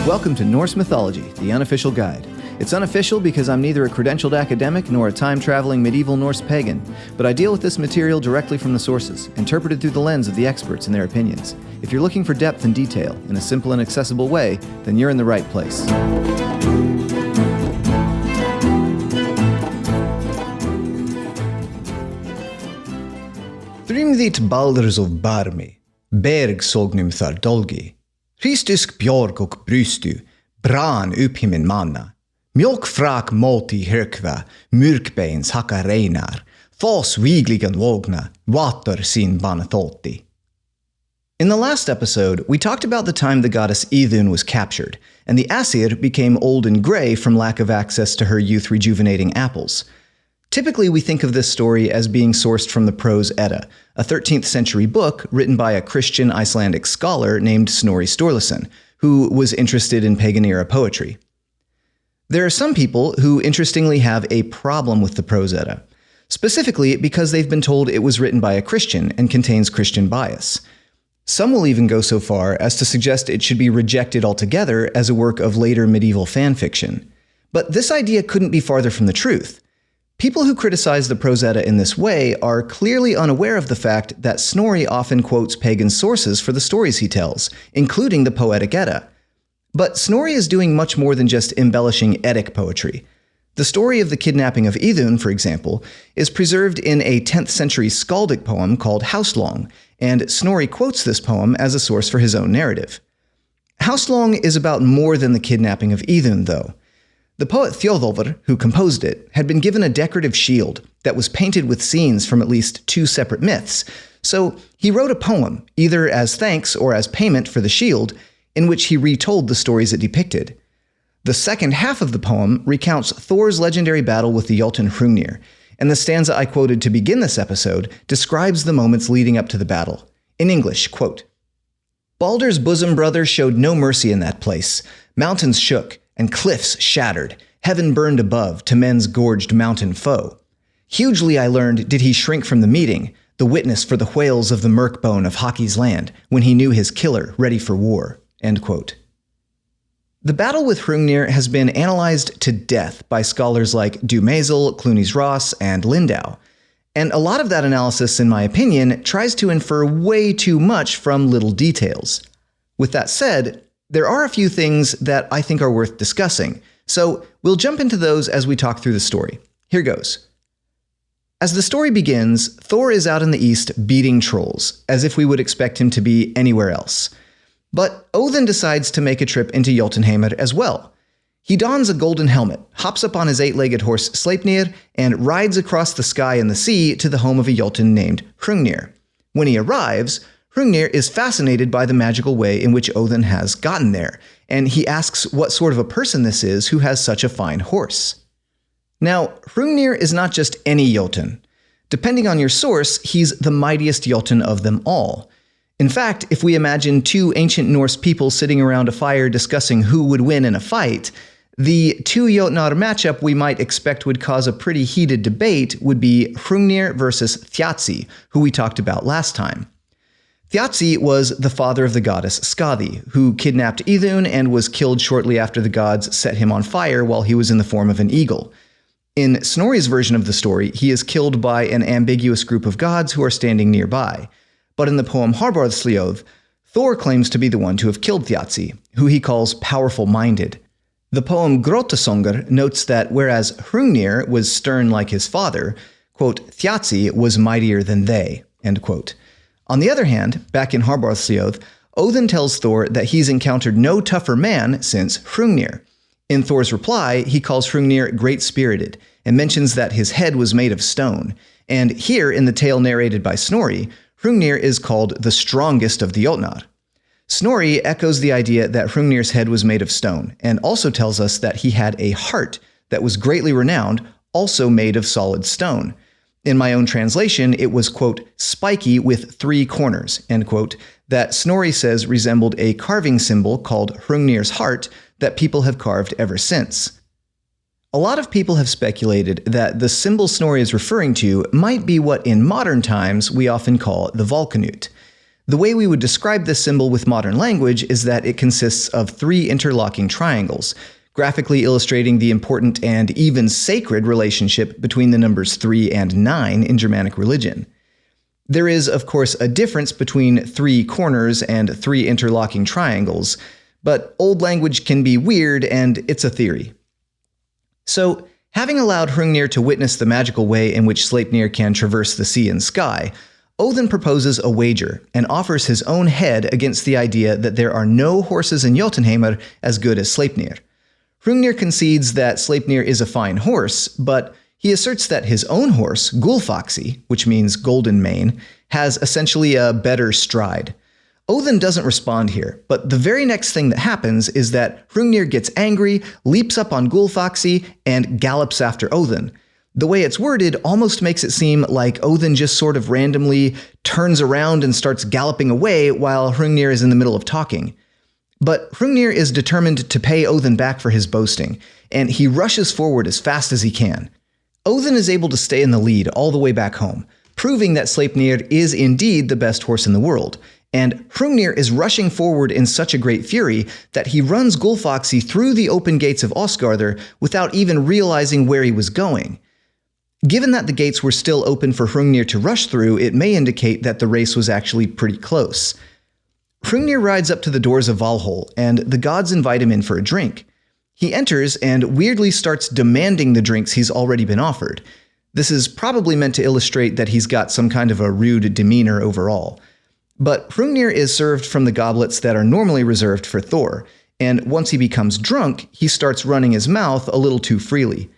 Welcome to Norse Mythology, the unofficial guide. It's unofficial because I'm neither a credentialed academic nor a time-traveling medieval Norse pagan, but I deal with this material directly from the sources, interpreted through the lens of the experts and their opinions. If you're looking for depth and detail in a simple and accessible way, then you're in the right place. Thrymdit balders of barmi, berg sognum thar dolgi, Hristusk björk och brystu, bran upphimin manna, mjölkfrak moti hirkva, myrkbeins hacka reinar, fas vigligan vågna, water sin banathoti. In the last episode, we talked about the time the goddess Idun was captured, and the Aesir became old and gray from lack of access to her youth-rejuvenating apples. Typically, we think of this story as being sourced from the Prose Edda, a 13th century book written by a Christian Icelandic scholar named Snorri Sturluson, who was interested in pagan-era poetry. There are some people who interestingly have a problem with the Prose Edda, specifically because they've been told it was written by a Christian and contains Christian bias. Some will even go so far as to suggest it should be rejected altogether as a work of later medieval fan fiction. But this idea couldn't be farther from the truth. People who criticize the Prose Edda in this way are clearly unaware of the fact that Snorri often quotes pagan sources for the stories he tells, including the Poetic Edda. But Snorri is doing much more than just embellishing Eddic poetry. The story of the kidnapping of Idun, for example, is preserved in a 10th century skaldic poem called Haustlång, and Snorri quotes this poem as a source for his own narrative. Haustlång is about more than the kidnapping of Idun, though. The poet Thjodolfr, who composed it, had been given a decorative shield that was painted with scenes from at least 2 separate myths, so he wrote a poem, either as thanks or as payment for the shield, in which he retold the stories it depicted. The second half of the poem recounts Thor's legendary battle with the Jotun Hrungnir, and the stanza I quoted to begin this episode describes the moments leading up to the battle. In English, quote, "Baldur's bosom brother showed no mercy in that place. Mountains shook, and cliffs shattered, heaven burned above to men's gorged mountain foe. Hugely, I learned, did he shrink from the meeting, the witness for the whales of the Merkbone of Haki's land, when he knew his killer ready for war." End quote. The battle with Hrungnir has been analyzed to death by scholars like Dumazel, Clunies-Ross, and Lindau, and a lot of that analysis, in my opinion, tries to infer way too much from little details. With that said, there are a few things that I think are worth discussing, so we'll jump into those as we talk through the story. Here goes. As the story begins, Thor is out in the east beating trolls, as if we would expect him to be anywhere else. But Odin decides to make a trip into Jotunheimr as well. He dons a golden helmet, hops up on his 8-legged horse Sleipnir, and rides across the sky and the sea to the home of a Jotun named Hrungnir. When he arrives, Hrungnir is fascinated by the magical way in which Odin has gotten there, and he asks what sort of a person this is who has such a fine horse. Now, Hrungnir is not just any Jotun. Depending on your source, he's the mightiest Jotun of them all. In fact, if we imagine 2 ancient Norse people sitting around a fire discussing who would win in a fight, the 2 Jotnar matchup we might expect would cause a pretty heated debate would be Hrungnir versus Thiazi, who we talked about last time. Thiazi was the father of the goddess Skadi, who kidnapped Idun and was killed shortly after the gods set him on fire while he was in the form of an eagle. In Snorri's version of the story, he is killed by an ambiguous group of gods who are standing nearby. But in the poem Harbardsljóð, Thor claims to be the one to have killed Thiazi, who he calls powerful-minded. The poem Grottasöngr notes that whereas Hrungnir was stern like his father, quote, Thiazi was mightier than they, end quote. On the other hand, back in Harbardsljóð, Odin tells Thor that he's encountered no tougher man since Hrungnir. In Thor's reply, he calls Hrungnir great-spirited, and mentions that his head was made of stone. And here, in the tale narrated by Snorri, Hrungnir is called the strongest of the Jotnar. Snorri echoes the idea that Hrungnir's head was made of stone, and also tells us that he had a heart that was greatly renowned, also made of solid stone. In my own translation, it was, quote, spiky with 3 corners, end quote, that Snorri says resembled a carving symbol called Hrungnir's heart that people have carved ever since. A lot of people have speculated that the symbol Snorri is referring to might be what in modern times we often call the Volcanute. The way we would describe this symbol with modern language is that it consists of 3 interlocking triangles, graphically illustrating the important and even sacred relationship between the numbers 3 and 9 in Germanic religion. There is, of course, a difference between 3 corners and 3 interlocking triangles, but Old language can be weird, and it's a theory. So, having allowed Hrungnir to witness the magical way in which Sleipnir can traverse the sea and sky, Odin proposes a wager and offers his own head against the idea that there are no horses in Jotunheimr as good as Sleipnir. Hrungnir concedes that Sleipnir is a fine horse, but he asserts that his own horse, Gulfaxi, which means golden mane, has essentially a better stride. Odin doesn't respond here, but the very next thing that happens is that Hrungnir gets angry, leaps up on Gulfaxi, and gallops after Odin. The way it's worded almost makes it seem like Odin just sort of randomly turns around and starts galloping away while Hrungnir is in the middle of talking. But Hrungnir is determined to pay Odin back for his boasting, and he rushes forward as fast as he can. Odin is able to stay in the lead all the way back home, proving that Sleipnir is indeed the best horse in the world, and Hrungnir is rushing forward in such a great fury that he runs Gulfaxi through the open gates of Osgarðr without even realizing where he was going. Given that the gates were still open for Hrungnir to rush through, it may indicate that the race was actually pretty close. Hrungnir rides up to the doors of Valhall, and the gods invite him in for a drink. He enters and weirdly starts demanding the drinks he's already been offered. This is probably meant to illustrate that he's got some kind of a rude demeanor overall. But Hrungnir is served from the goblets that are normally reserved for Thor, and once he becomes drunk, he starts running his mouth a little too freely.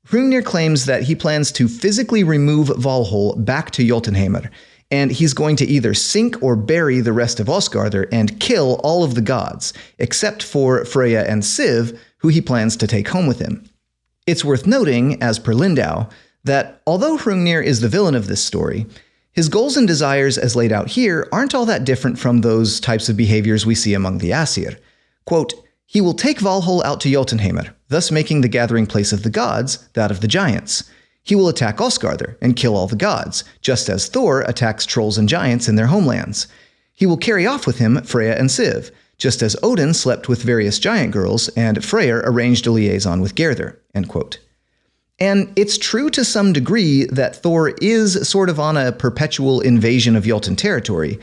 Hrungnir claims that he plans to physically remove Valhall back to Jotunheimr, and he's going to either sink or bury the rest of Osgarðr and kill all of the gods, except for Freyja and Siv, who he plans to take home with him. It's worth noting, as per Lindau, that although Hrungnir is the villain of this story, his goals and desires as laid out here aren't all that different from those types of behaviors we see among the Aesir. Quote, "He will take Valhall out to Jotunheimr, thus making the gathering place of the gods that of the giants. He will attack Osgarðr and kill all the gods, just as Thor attacks trolls and giants in their homelands. He will carry off with him Freyja and Siv, just as Odin slept with various giant girls and Freyr arranged a liaison with Gerðr." End quote. And it's true to some degree that Thor is sort of on a perpetual invasion of Jotun territory,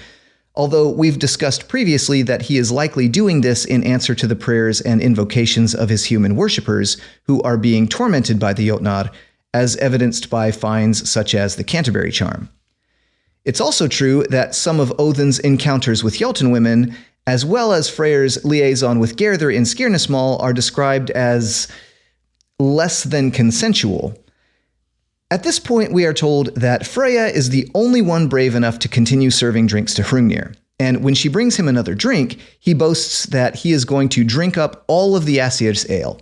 although we've discussed previously that he is likely doing this in answer to the prayers and invocations of his human worshippers who are being tormented by the Jotnar, as evidenced by finds such as the Canterbury Charm. It's also true that some of Odin's encounters with Jotun women, as well as Freyr's liaison with Gerðr in Skirnismal, are described as less than consensual. At this point, we are told that Freyja is the only one brave enough to continue serving drinks to Hrungnir, and when she brings him another drink, he boasts that he is going to drink up all of the Aesir's ale.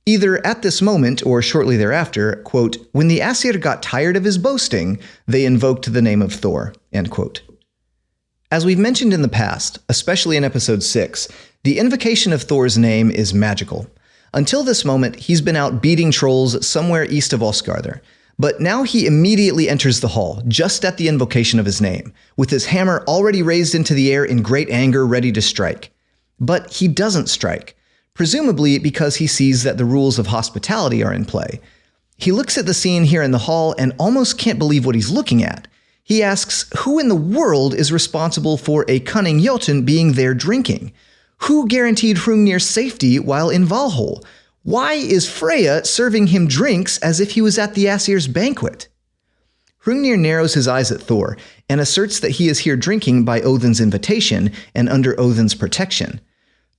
Either at this moment or shortly thereafter, quote, "When the Aesir got tired of his boasting, they invoked the name of Thor," end quote. As we've mentioned in the past, especially in episode 6, the invocation of Thor's name is magical. Until this moment, he's been out beating trolls somewhere east of Osgarðr, but now he immediately enters the hall, just at the invocation of his name, with his hammer already raised into the air in great anger, ready to strike. But he doesn't strike, presumably because he sees that the rules of hospitality are in play. He looks at the scene here in the hall and almost can't believe what he's looking at. He asks who in the world is responsible for a cunning Jotun being there drinking? Who guaranteed Hrungnir's safety while in Valhall? Why is Freyja serving him drinks as if he was at the Aesir's banquet? Hrungnir narrows his eyes at Thor and asserts that he is here drinking by Odin's invitation and under Odin's protection.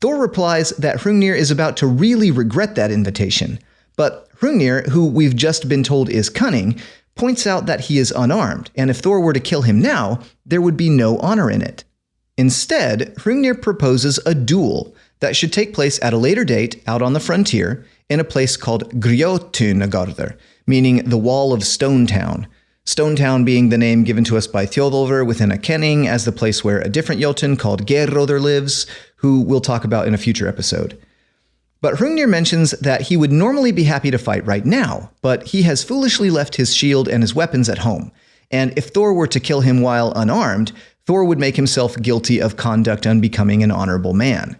Thor replies that Hrungnir is about to really regret that invitation, but Hrungnir, who we've just been told is cunning, points out that he is unarmed, and if Thor were to kill him now, there would be no honor in it. Instead, Hrungnir proposes a duel that should take place at a later date out on the frontier in a place called Grjótúnagarður, meaning the Wall of Stone Town. Stone Town being the name given to us by Þjóðólfur within a kenning as the place where a different Jotun called Geirröður lives, who we'll talk about in a future episode. But Hrungnir mentions that he would normally be happy to fight right now, but he has foolishly left his shield and his weapons at home, and if Thor were to kill him while unarmed, Thor would make himself guilty of conduct unbecoming an honorable man.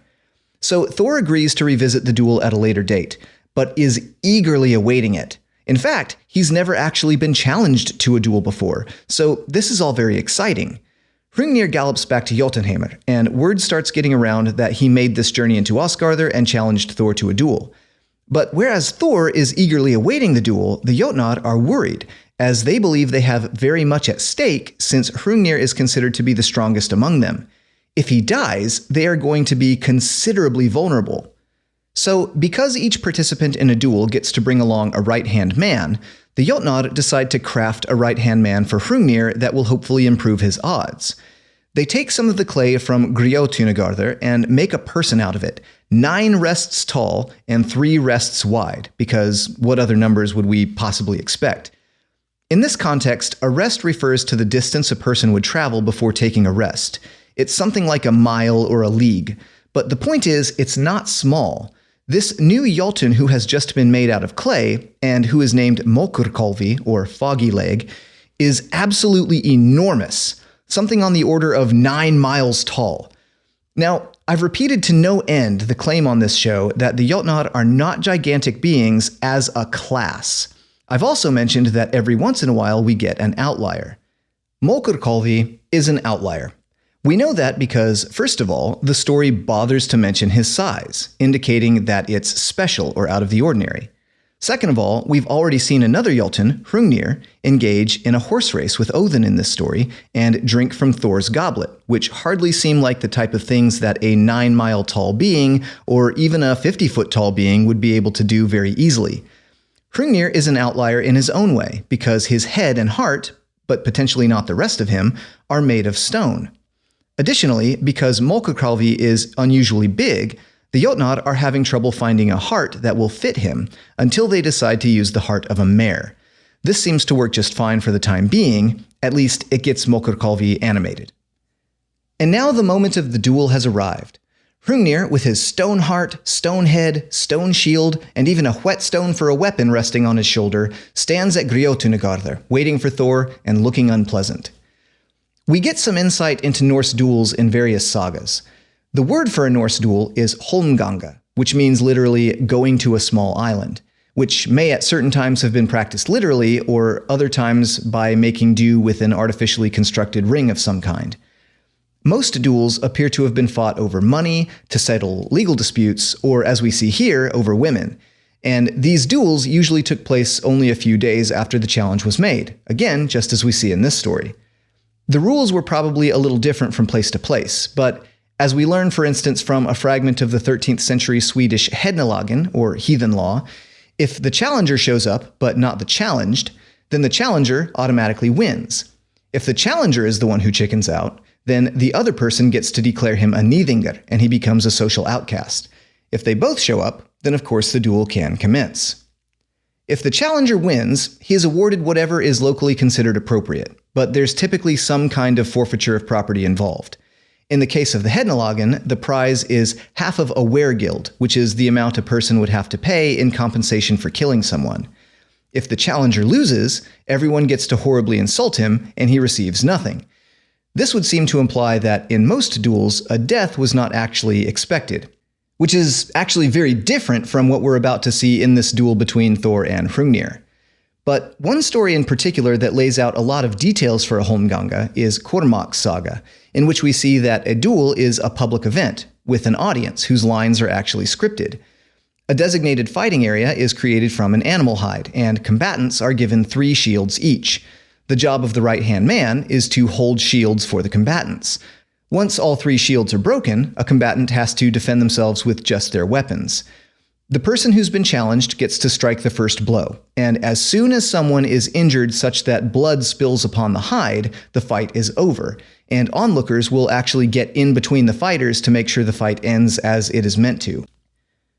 So Thor agrees to revisit the duel at a later date, but is eagerly awaiting it. In fact, he's never actually been challenged to a duel before, so this is all very exciting. Hrungnir gallops back to Jotunheimr, and word starts getting around that he made this journey into Asgardr and challenged Thor to a duel. But whereas Thor is eagerly awaiting the duel, the Jotnar are worried, as they believe they have very much at stake since Hrungnir is considered to be the strongest among them. If he dies, they are going to be considerably vulnerable. So, because each participant in a duel gets to bring along a right-hand man, the Jotnar decide to craft a right-hand man for Hrungnir that will hopefully improve his odds. They take some of the clay from Grjóttunagardr and make a person out of it, 9 rests tall and 3 rests wide, because what other numbers would we possibly expect? In this context, a rest refers to the distance a person would travel before taking a rest. It's something like a mile or a league, but the point is, it's not small. This new Jotun who has just been made out of clay, and who is named Mokurkolvi, or Foggy Leg, is absolutely enormous, something on the order of 9 miles tall. Now, I've repeated to no end the claim on this show that the Jotnar are not gigantic beings as a class. I've also mentioned that every once in a while we get an outlier. Mokurkolvi is an outlier. We know that because, first of all, the story bothers to mention his size, indicating that it's special or out of the ordinary. Second of all, we've already seen another Jotun, Hrungnir, engage in a horse race with Odin in this story and drink from Thor's goblet, which hardly seem like the type of things that a 9-mile-tall being or even a 50-foot-tall being would be able to do very easily. Hrungnir is an outlier in his own way because his head and heart, but potentially not the rest of him, are made of stone. Additionally, because Mokurkolvi is unusually big, the Jotnar are having trouble finding a heart that will fit him until they decide to use the heart of a mare. This seems to work just fine for the time being, at least it gets Mokurkolvi animated. And now the moment of the duel has arrived. Hrungnir, with his stone heart, stone head, stone shield, and even a whetstone for a weapon resting on his shoulder, stands at Grjóttunagardr, waiting for Thor and looking unpleasant. We get some insight into Norse duels in various sagas. The word for a Norse duel is Holmgang, which means literally going to a small island, which may at certain times have been practiced literally or other times by making do with an artificially constructed ring of some kind. Most duels appear to have been fought over money, to settle legal disputes, or as we see here, over women. And these duels usually took place only a few days after the challenge was made, again, just as we see in this story. The rules were probably a little different from place to place, but as we learn, for instance, from a fragment of the 13th century Swedish hednelagen, or heathen law, if the challenger shows up, but not the challenged, then the challenger automatically wins. If the challenger is the one who chickens out, then the other person gets to declare him a nithingr, and he becomes a social outcast. If they both show up, then of course the duel can commence. If the challenger wins, he is awarded whatever is locally considered appropriate, but there's typically some kind of forfeiture of property involved. In the case of the hednelagen, the prize is half of a weregild, which is the amount a person would have to pay in compensation for killing someone. If the challenger loses, everyone gets to horribly insult him, and he receives nothing. This would seem to imply that in most duels, a death was not actually expected, which is actually very different from what we're about to see in this duel between Thor and Hrungnir. But one story in particular that lays out a lot of details for a Holmgang is Kormáks saga, in which we see that a duel is a public event, with an audience whose lines are actually scripted. A designated fighting area is created from an animal hide, and combatants are given 3 shields each. The job of the right-hand man is to hold shields for the combatants. Once all 3 shields are broken, a combatant has to defend themselves with just their weapons. The person who's been challenged gets to strike the first blow, and as soon as someone is injured such that blood spills upon the hide, the fight is over, and onlookers will actually get in between the fighters to make sure the fight ends as it is meant to.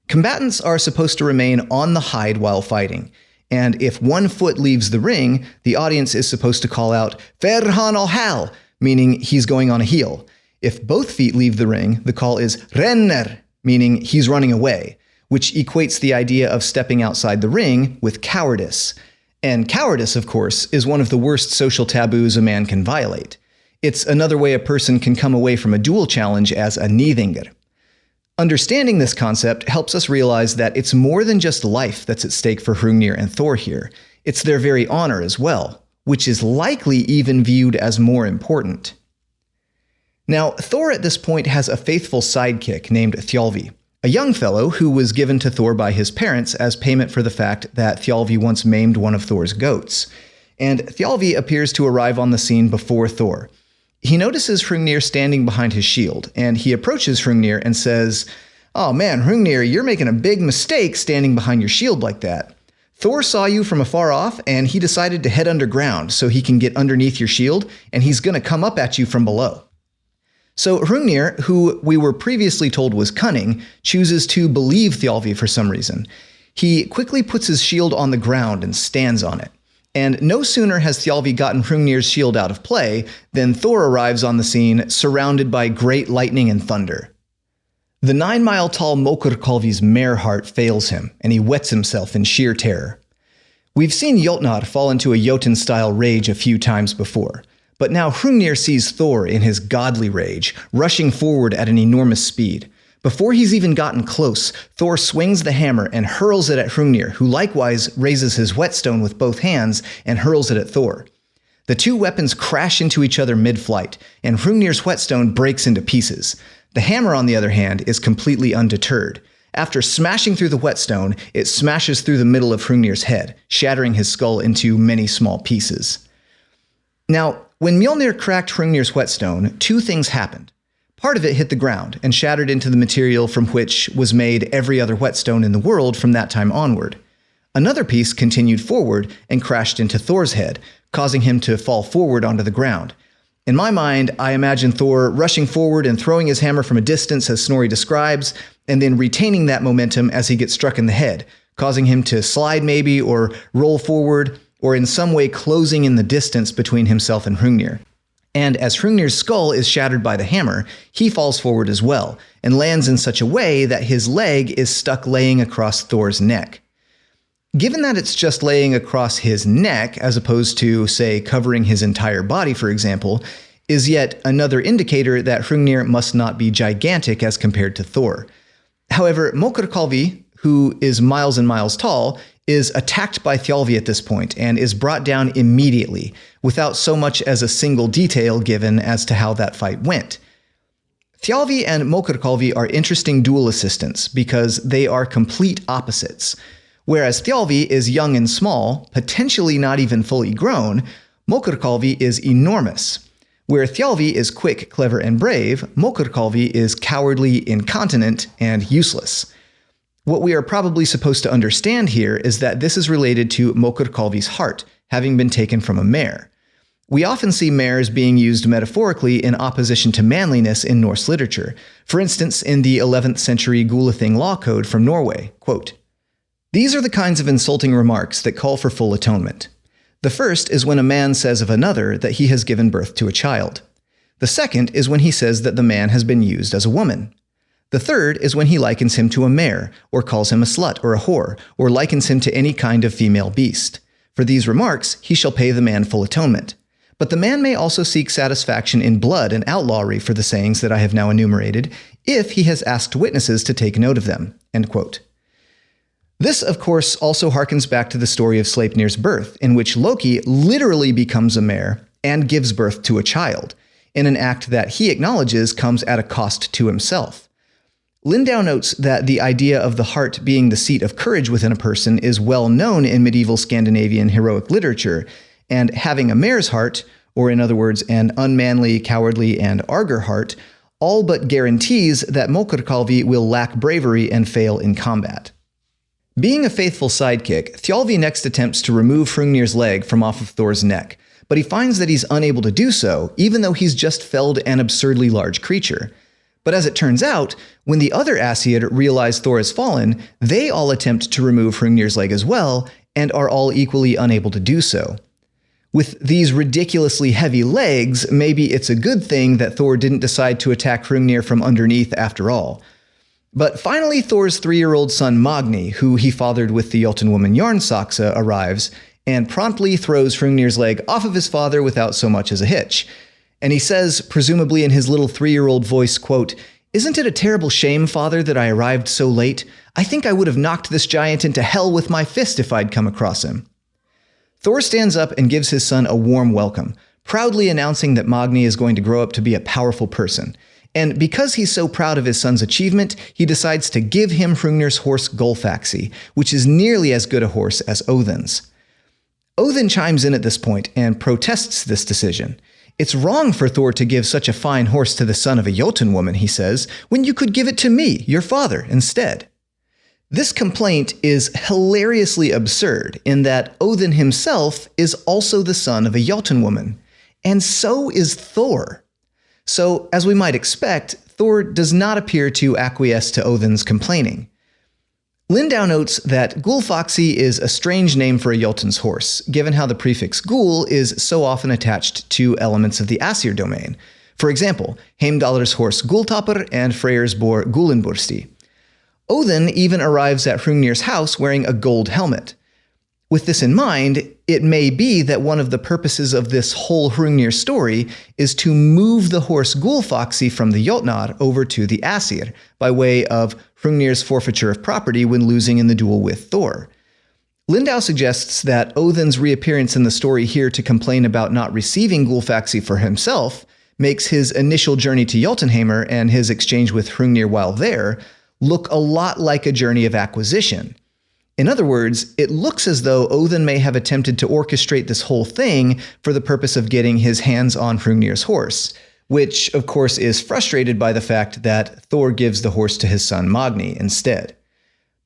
Combatants are supposed to remain on the hide while fighting, and if one foot leaves the ring, the audience is supposed to call out, "Fer han å hal," meaning he's going on a heel. If both feet leave the ring, the call is "renner," meaning he's running away, which equates the idea of stepping outside the ring with cowardice. And cowardice, of course, is one of the worst social taboos a man can violate. It's another way a person can come away from a duel challenge as a nithingr. Understanding this concept helps us realize that it's more than just life that's at stake for Hrungnir and Thor here. It's their very honor as well, which is likely even viewed as more important. Now, Thor at this point has a faithful sidekick named Thiazi, a young fellow who was given to Thor by his parents as payment for the fact that Thiazi once maimed one of Thor's goats. And Thiazi appears to arrive on the scene before Thor. He notices Hrungnir standing behind his shield, and he approaches Hrungnir and says, "Oh man, Hrungnir, you're making a big mistake standing behind your shield like that. Thor saw you from afar off, and he decided to head underground so he can get underneath your shield, and he's going to come up at you from below." So Hrungnir, who we were previously told was cunning, chooses to believe Thiazi for some reason. He quickly puts his shield on the ground and stands on it. And no sooner has Thiazi gotten Hrungnir's shield out of play than Thor arrives on the scene, surrounded by great lightning and thunder. The 9-mile-tall Mokurkalvi's mare heart fails him, and he wets himself in sheer terror. We've seen Jotnar fall into a Jotun-style rage a few times before, but now Hrungnir sees Thor in his godly rage, rushing forward at an enormous speed. Before he's even gotten close, Thor swings the hammer and hurls it at Hrungnir, who likewise raises his whetstone with both hands and hurls it at Thor. The two weapons crash into each other mid-flight, and Hrungnir's whetstone breaks into pieces. The hammer, on the other hand, is completely undeterred. After smashing through the whetstone, it smashes through the middle of Hrungnir's head, shattering his skull into many small pieces. Now, when Mjolnir cracked Hrungnir's whetstone, two things happened. Part of it hit the ground and shattered into the material from which was made every other whetstone in the world from that time onward. Another piece continued forward and crashed into Thor's head, causing him to fall forward onto the ground. In my mind, I imagine Thor rushing forward and throwing his hammer from a distance as Snorri describes, and then retaining that momentum as he gets struck in the head, causing him to slide maybe, or roll forward, or in some way closing in the distance between himself and Hrungnir. And as Hrungnir's skull is shattered by the hammer, he falls forward as well, and lands in such a way that his leg is stuck laying across Thor's neck. Given that it's just laying across his neck, as opposed to, say, covering his entire body, for example, is yet another indicator that Hrungnir must not be gigantic as compared to Thor. However, Mokurkalvi, who is miles and miles tall, is attacked by Thiazi at this point and is brought down immediately, without so much as a single detail given as to how that fight went. Thiazi and Mokurkalvi are interesting duel assistants because they are complete opposites. Whereas Thiazi is young and small, potentially not even fully grown, Mokurkalvi is enormous. Where Thiazi is quick, clever, and brave, Mokurkalvi is cowardly, incontinent, and useless. What we are probably supposed to understand here is that this is related to Mokurkalvi's heart, having been taken from a mare. We often see mares being used metaphorically in opposition to manliness in Norse literature. For instance, in the 11th century Gulathing law code from Norway, quote, "These are the kinds of insulting remarks that call for full atonement. The first is when a man says of another that he has given birth to a child. The second is when he says that the man has been used as a woman. The third is when he likens him to a mare, or calls him a slut or a whore, or likens him to any kind of female beast. For these remarks he shall pay the man full atonement. But the man may also seek satisfaction in blood and outlawry for the sayings that I have now enumerated, if he has asked witnesses to take note of them." End quote. This, of course, also harkens back to the story of Sleipnir's birth, in which Loki literally becomes a mare and gives birth to a child, in an act that he acknowledges comes at a cost to himself. Lindau notes that the idea of the heart being the seat of courage within a person is well known in medieval Scandinavian heroic literature, and having a mare's heart, or in other words, an unmanly, cowardly, and arger heart, all but guarantees that Mokurkalvi will lack bravery and fail in combat. Being a faithful sidekick, Thiazi next attempts to remove Hrungnir's leg from off of Thor's neck, but he finds that he's unable to do so, even though he's just felled an absurdly large creature. But as it turns out, when the other Aesir realize Thor has fallen, they all attempt to remove Hrungnir's leg as well, and are all equally unable to do so. With these ridiculously heavy legs, maybe it's a good thing that Thor didn't decide to attack Hrungnir from underneath after all. But finally, Thor's 3-year-old son Magni, who he fathered with the Jotun woman Jarnsaxa, arrives, and promptly throws Hrungnir's leg off of his father without so much as a hitch. And he says, presumably in his little 3-year-old voice, quote, "Isn't it a terrible shame, Father, that I arrived so late? I think I would have knocked this giant into hell with my fist if I'd come across him." Thor stands up and gives his son a warm welcome, proudly announcing that Magni is going to grow up to be a powerful person. And because he's so proud of his son's achievement, he decides to give him Hrungnir's horse Gulfaxi, which is nearly as good a horse as Odin's. Odin chimes in at this point and protests this decision. "It's wrong for Thor to give such a fine horse to the son of a Jotun woman," he says, "when you could give it to me, your father, instead." This complaint is hilariously absurd in that Odin himself is also the son of a Jotun woman, and so is Thor. So, as we might expect, Thor does not appear to acquiesce to Odin's complaining. Lindau notes that Gulfaxi is a strange name for a Jotun's horse, given how the prefix Gul is so often attached to elements of the Aesir domain. For example, Heimdallr's horse Gultapr and Freyr's boar Gulenbursti. Odin even arrives at Hrungnir's house wearing a gold helmet. With this in mind, it may be that one of the purposes of this whole Hrungnir story is to move the horse Gulfaxi from the Jotnar over to the Aesir, by way of Hrungnir's forfeiture of property when losing in the duel with Thor. Lindau suggests that Odin's reappearance in the story here to complain about not receiving Gulfaxi for himself makes his initial journey to Jotunheimr and his exchange with Hrungnir while there look a lot like a journey of acquisition. In other words, it looks as though Odin may have attempted to orchestrate this whole thing for the purpose of getting his hands on Hrungnir's horse, which, of course, is frustrated by the fact that Thor gives the horse to his son Magni instead.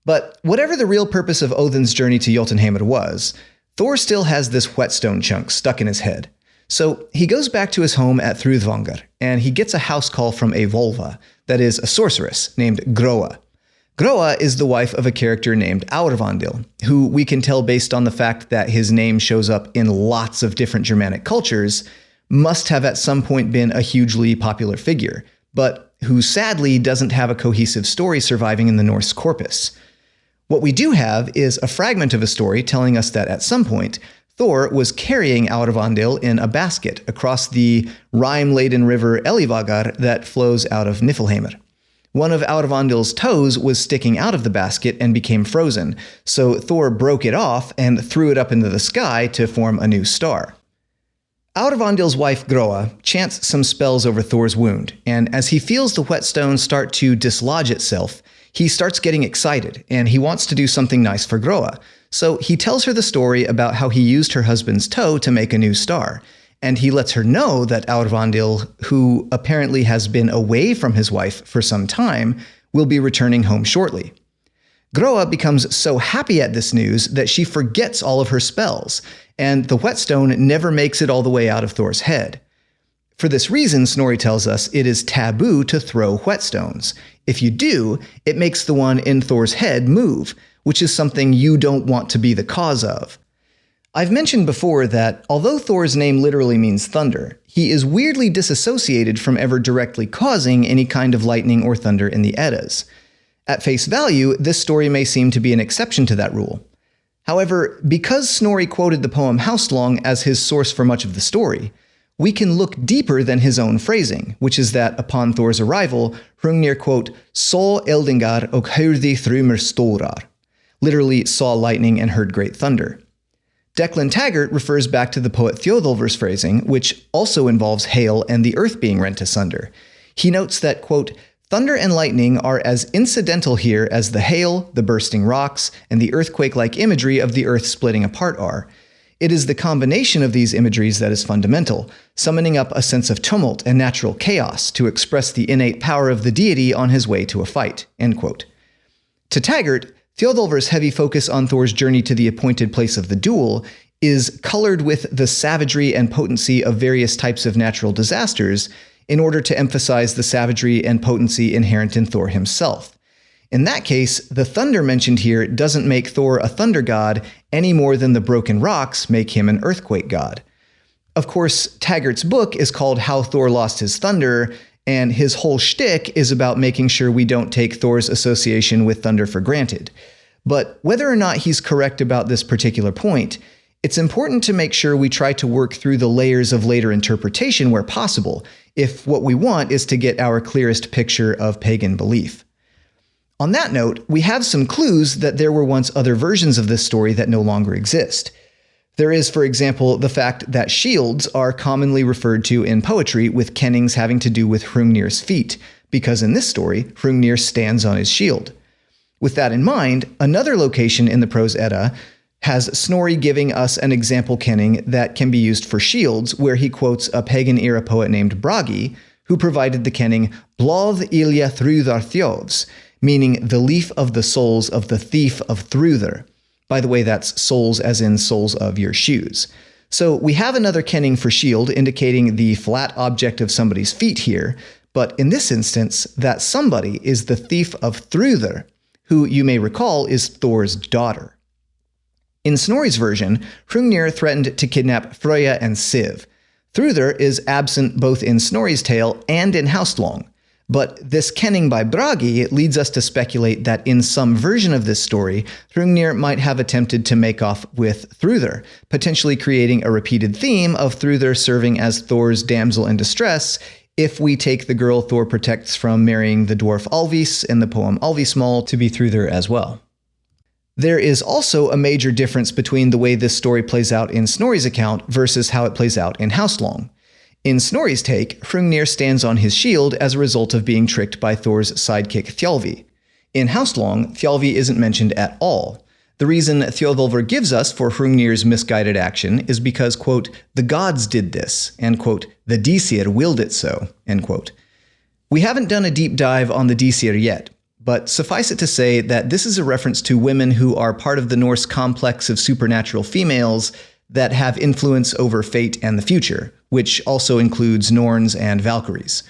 But whatever the real purpose of Odin's journey to Jotunheimr was, Thor still has this whetstone chunk stuck in his head. So he goes back to his home at Thrudvangar, and he gets a house call from a Volva, that is, a sorceress, named Groa. Groa is the wife of a character named Aurvandil, who we can tell based on the fact that his name shows up in lots of different Germanic cultures, must have at some point been a hugely popular figure, but who sadly doesn't have a cohesive story surviving in the Norse corpus. What we do have is a fragment of a story telling us that at some point, Thor was carrying Aurvandil in a basket across the rime-laden river Elivagar that flows out of Niflheimr. One of Aurvandil's toes was sticking out of the basket and became frozen, so Thor broke it off and threw it up into the sky to form a new star. Aurvandil's wife Groa chants some spells over Thor's wound, and as he feels the whetstone start to dislodge itself, he starts getting excited, and he wants to do something nice for Groa. So he tells her the story about how he used her husband's toe to make a new star, and he lets her know that Aurvandil, who apparently has been away from his wife for some time, will be returning home shortly. Groa becomes so happy at this news that she forgets all of her spells, and the whetstone never makes it all the way out of Thor's head. For this reason, Snorri tells us it is taboo to throw whetstones. If you do, it makes the one in Thor's head move, which is something you don't want to be the cause of. I've mentioned before that although Thor's name literally means thunder, he is weirdly disassociated from ever directly causing any kind of lightning or thunder in the Eddas. At face value, this story may seem to be an exception to that rule. However, because Snorri quoted the poem Haustlång as his source for much of the story, we can look deeper than his own phrasing, which is that upon Thor's arrival, Hrungnir, quote, "saw eldingar och hörde thrumr storar," literally saw lightning and heard great thunder. Declan Taggart refers back to the poet Thjodolfr's phrasing, which also involves hail and the earth being rent asunder. He notes that, quote, "thunder and lightning are as incidental here as the hail, the bursting rocks, and the earthquake-like imagery of the earth splitting apart are. It is the combination of these imageries that is fundamental, summoning up a sense of tumult and natural chaos to express the innate power of the deity on his way to a fight," end quote. To Taggart, Thjodolfr's heavy focus on Thor's journey to the appointed place of the duel is colored with the savagery and potency of various types of natural disasters in order to emphasize the savagery and potency inherent in Thor himself. In that case, the thunder mentioned here doesn't make Thor a thunder god any more than the broken rocks make him an earthquake god. Of course, Taggart's book is called How Thor Lost His Thunder, and his whole shtick is about making sure we don't take Thor's association with thunder for granted. But whether or not he's correct about this particular point, It's important to make sure we try to work through the layers of later interpretation where possible, if what we want is to get our clearest picture of pagan belief. On that note, we have some clues that there were once other versions of this story that no longer exist. There is, for example, the fact that shields are commonly referred to in poetry with kennings having to do with Hrungnir's feet, because in this story, Hrungnir stands on his shield. With that in mind, another location in the Prose Edda has Snorri giving us an example kenning that can be used for shields, where he quotes a pagan-era poet named Bragi, who provided the kenning Blóð ilja Thrúðar Thjófs, meaning the leaf of the soles of the thief of Thrúðr. By the way, that's soles as in soles of your shoes. So we have another kenning for shield indicating the flat object of somebody's feet here, but in this instance, that somebody is the thief of Thrúðr, who you may recall is Thor's daughter. In Snorri's version, Hrungnir threatened to kidnap Freyja and Siv. Thrúðr is absent both in Snorri's tale and in Haustlång. But this kenning by Bragi leads us to speculate that in some version of this story, Hrungnir might have attempted to make off with Thrúðr, potentially creating a repeated theme of Thrúðr serving as Thor's damsel in distress if we take the girl Thor protects from marrying the dwarf Alvis in the poem Alvismal to be Thrúðr as well. There is also a major difference between the way this story plays out in Snorri's account versus how it plays out in Haustlång. In Snorri's take, Hrungnir stands on his shield as a result of being tricked by Thor's sidekick Thialvi. In Haustlång, Thialvi isn't mentioned at all. The reason Thjodolfr gives us for Hrungnir's misguided action is because, quote, the gods did this, and, quote, the Disir willed it so, end quote. We haven't done a deep dive on the Disir yet, but suffice it to say that this is a reference to women who are part of the Norse complex of supernatural females that have influence over fate and the future, which also includes Norns and Valkyries.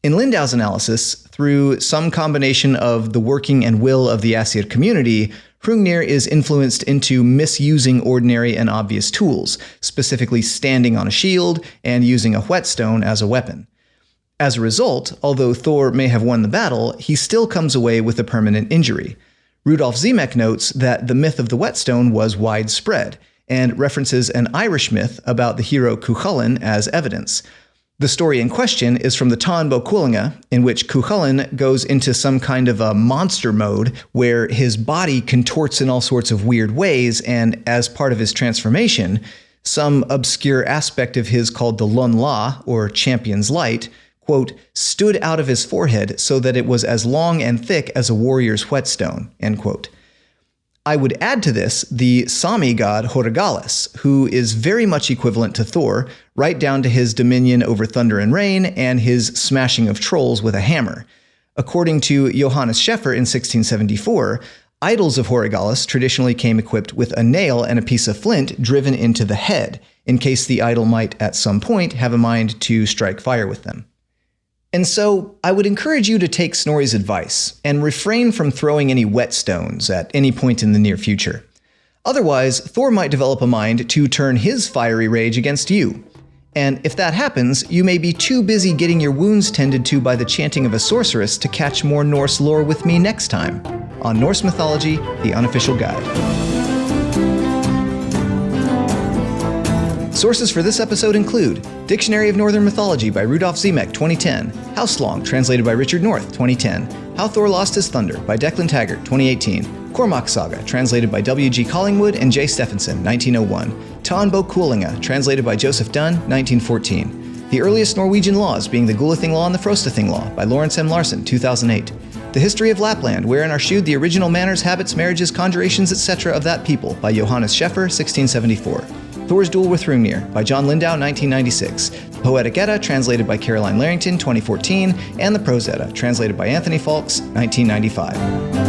In Lindau's analysis, through some combination of the working and will of the Aesir community, Hrungnir is influenced into misusing ordinary and obvious tools, specifically standing on a shield and using a whetstone as a weapon. As a result, although Thor may have won the battle, he still comes away with a permanent injury. Rudolf Simek notes that the myth of the whetstone was widespread, and references an Irish myth about the hero Cuchulainn as evidence. The story in question is from the Táin Cúailnge, in which Cuchulainn goes into some kind of a monster mode where his body contorts in all sorts of weird ways, and as part of his transformation, some obscure aspect of his called the Lun La, or Champion's Light, quote, stood out of his forehead so that it was as long and thick as a warrior's whetstone, end quote. I would add to this the Sami god Horgalis, who is very much equivalent to Thor, right down to his dominion over thunder and rain and his smashing of trolls with a hammer. According to Johannes Scheffer in 1674, idols of Horgalis traditionally came equipped with a nail and a piece of flint driven into the head, in case the idol might at some point have a mind to strike fire with them. And so, I would encourage you to take Snorri's advice and refrain from throwing any whetstones at any point in the near future. Otherwise, Thor might develop a mind to turn his fiery rage against you. And if that happens, you may be too busy getting your wounds tended to by the chanting of a sorceress to catch more Norse lore with me next time on Norse Mythology, the Unofficial Guide. Sources for this episode include Dictionary of Northern Mythology by Rudolf Simek, 2010, Haustlång, translated by Richard North, 2010, How Thor Lost His Thunder by Declan Taggart, 2018, Kormáks saga, translated by W.G. Collingwood and J. Stefansson, 1901, Táin Cúailnge, translated by Joseph Dunn, 1914, The Earliest Norwegian Laws being the Gulathing Law and the Frostathing Law by Lawrence M. Larson, 2008, The History of Lapland, wherein are shewed the original manners, habits, marriages, conjurations, etc. of that people by Johannes Scheffer, 1674, Thor's Duel with Hrungnir by John Lindau, 1996, The Poetic Edda, translated by Caroline Larrington, 2014, and The Prose Edda, translated by Anthony Falks, 1995.